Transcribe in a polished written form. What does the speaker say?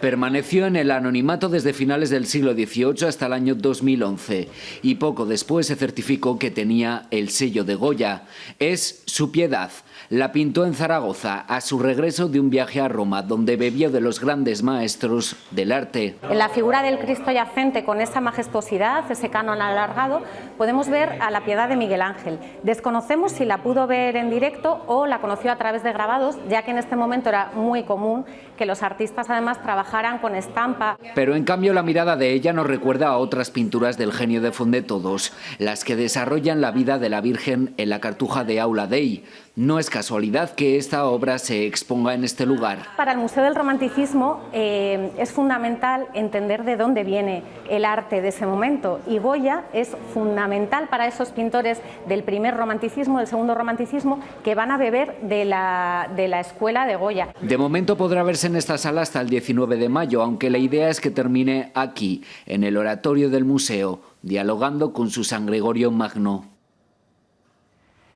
Permaneció en el anonimato desde finales del siglo XVIII hasta el año 2011 y poco después se certificó que tenía el sello de Goya. Es Su Piedad. La pintó en Zaragoza a su regreso de un viaje a Roma, donde bebió de los grandes maestros del arte. En la figura del Cristo yacente, con esa majestuosidad, ese canon alargado, podemos ver a la Piedad de Miguel Ángel. Desconocemos si la pudo ver en directo o la conoció a través de grabados, ya que en este momento era muy común que los artistas además trabajaran con estampa. Pero en cambio la mirada de ella nos recuerda a otras pinturas del genio de Fondetodos, las que desarrollan la vida de la Virgen en la Cartuja de Aula Dei. No es casualidad que esta obra se exponga en este lugar. Para el Museo del Romanticismo es fundamental entender de dónde viene el arte de ese momento, y Goya es fundamental para esos pintores del primer romanticismo, del segundo romanticismo, que van a beber de la escuela de Goya. De momento podrá verse en esta sala hasta el 19 de mayo, aunque la idea es que termine aquí, en el oratorio del museo, dialogando con su San Gregorio Magno.